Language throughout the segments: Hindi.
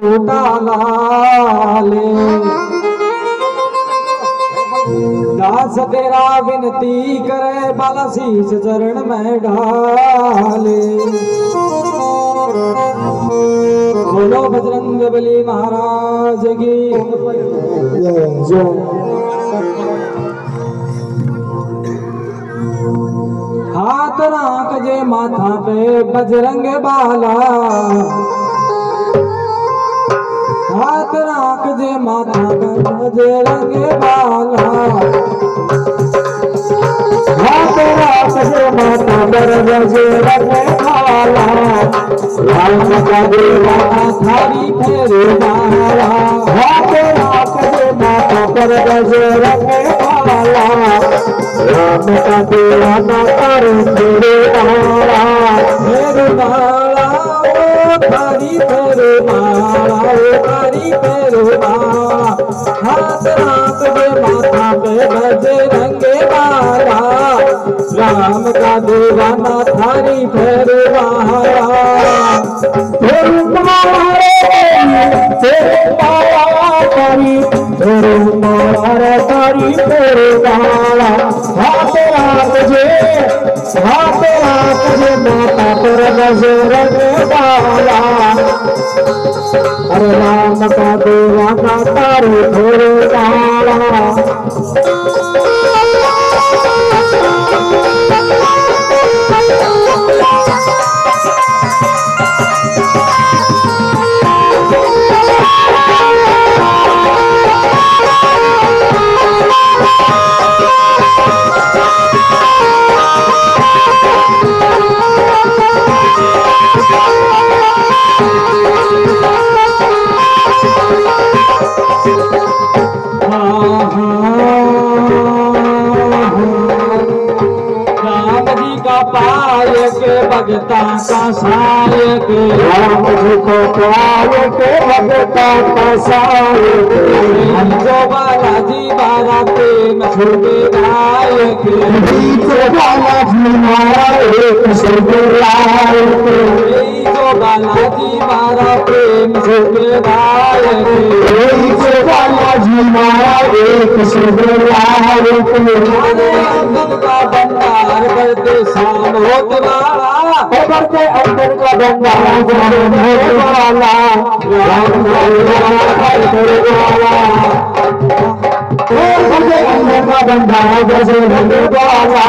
कोटा लाले। दास तेरा विनती करे बाला शीश चरण में ढाले। बोलो बजरंग बली महाराज की जय। हाथ राख जे माथा पे बजरंग बाला, हाथ राख जे माथा पे बजरंग बाला, हाथ राख जे माथा पर बजरंग बाला। राम का दीवाना थारी फेरे माला, हाथ राख जे माथा पर बजरंग बाला। राम का दीवाना थारी फेरे माला, फेरे माला ओ थारी फेरे माला, ओ थारी फेरे माला। हाथ राख जे माथा पे बजरंग बाला, राम का दीवाना थारी फेरे माला। फेरे माला फेरे माला थारी फेरे माला, थारी फेरे माला। हाथ राख जे माता पर बजरंग बाला, अरे राम का दीवाना थारी फेरे माला। भगता का सायक, राम जी को पायक भगता का सायक। जो बालाजी बारा प्रेम सुखदायक, जो बालाजी मारा एक सुखदायक, जो बालाजी मारा प्रेम सुखदायक, जो बालाजी मारा एक सुखदायक। अंदर का भंडार करते शाम होत वाला, करते अंदर का भंडार करते वाला। राम का दीवाना थारी फेरे माला, करते अंदर का भंडार बजरंग बाला।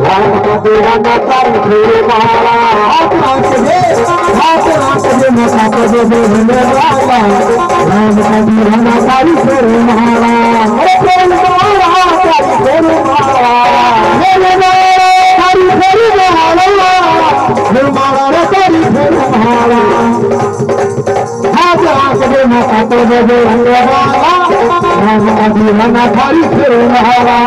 राम का दीवाना थारी फेरे माला। हाथ राख जे माथा पे बजरंग बाला, राम का दीवाना थारी फेरे माला। अरे फेरे माला थारी फेरे माला, फेरे माला थारी फेरे माला, फेरे माला थारी फेरे माला। हाथ राख जे माथा पे बजरंग बाला, राम का दीवाना थारी फेरे माला।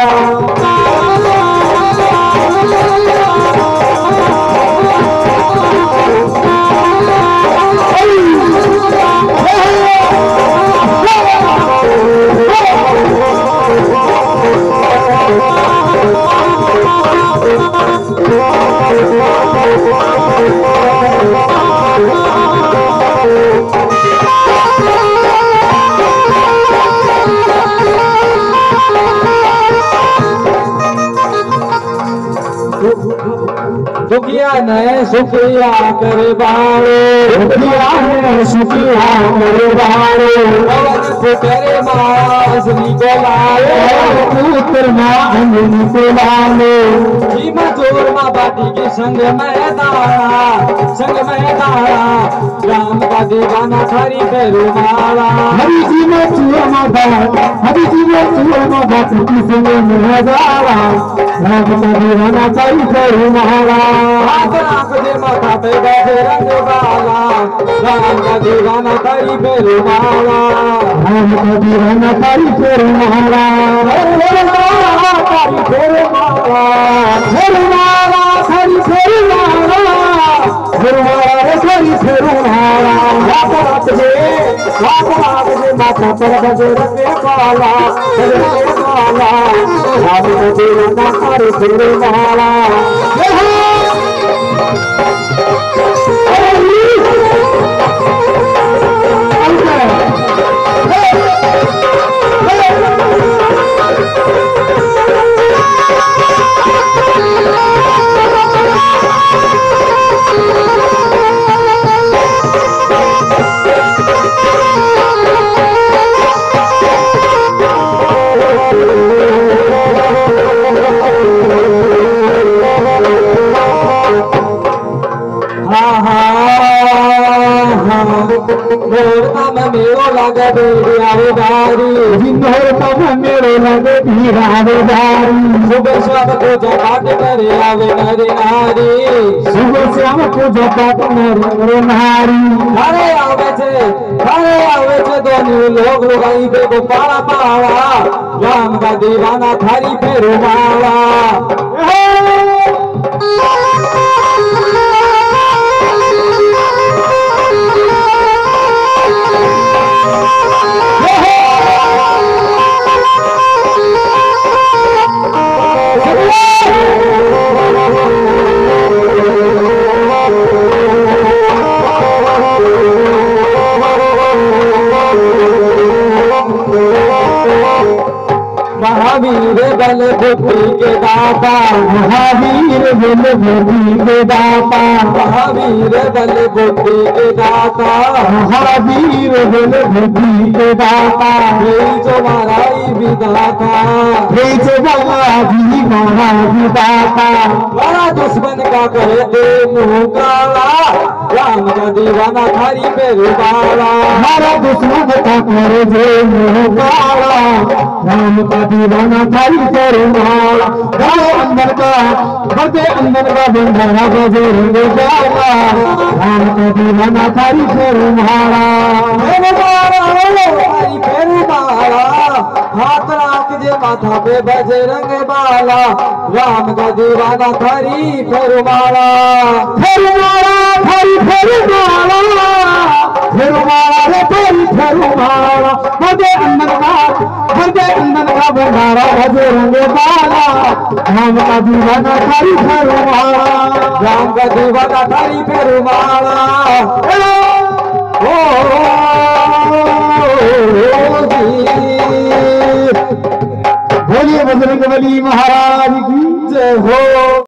दुखिया ने सुखिया कर बाड़ो, दुखिया ने सुखिया कर बाड़ो। पवन तेरे माँ श्री को लाए, पुत्र माँ अंजनी को लाए। भीमा जोर माँ बाटी के संग में दाड़ा, राम का दीवाना थारी फेरे माला। हरि जी में चूर माँ बात, हरि जी में चूर माँ बात की संग में दाड़ा, राम का दीवाना थारी फेरे माला। हाथ राख जे माथा पे बजरंग बाला, राम का दीवाना थारी फेरे माला। राम का दीवाना थारी फेरे माला, फेरे माला थारी फेरे माला, फेरे माला थारी फेरे माला, फेरे माला थारी फेरे माला। हाथ राख जे माथा पर बजरंग बाला, बजरंग बाला, राम का दीवाना थारी फेरे माला। सिंधोरता में मेरो लगे भीड़ावे बारी सिंधोरता में मेरो लगे भीड़ावे बारी सुबह शाम पूजा पाठ करे आवे नर नारी सुबह शाम पूजा पाठ करे नारी अरे आवे छे दोनों लोग लुगाई पे को पाड़ा पाड़ा राम का दीवाना थारी पे रुमाला महावीर बल बुद्धि के दाता महावीर बल बुद्धि के दाता महावीर बल बुद्धि के दाता महावीर बल बुद्धि के दाता हे जो माराई विदाता हे जो माराई विदाता बड़ा दुश्मन का करे दे मुँह काला राम का दीवाना थारी पे रुबाला हमारा दुश्मन का करे दे मुँह काला राम का दीवाना थारी पे रुमाला अंदर का बंधारा बजरंग जाला राम का दीवाना थारी पे रुमाला थारी पे रुमाला हाथ राख जे माथा पे बजरंग बाला राम का दीवाना थारी पे रुमाला थारी पे रुमाला रे थारी पे रुमाला अंदर का बंधारा बजरंग बाला राम का दीवाना थारी पे रुमाला राम का दीवाना थारी पे रुमाला बोलिए बजरंग बली महाराज की जय हो।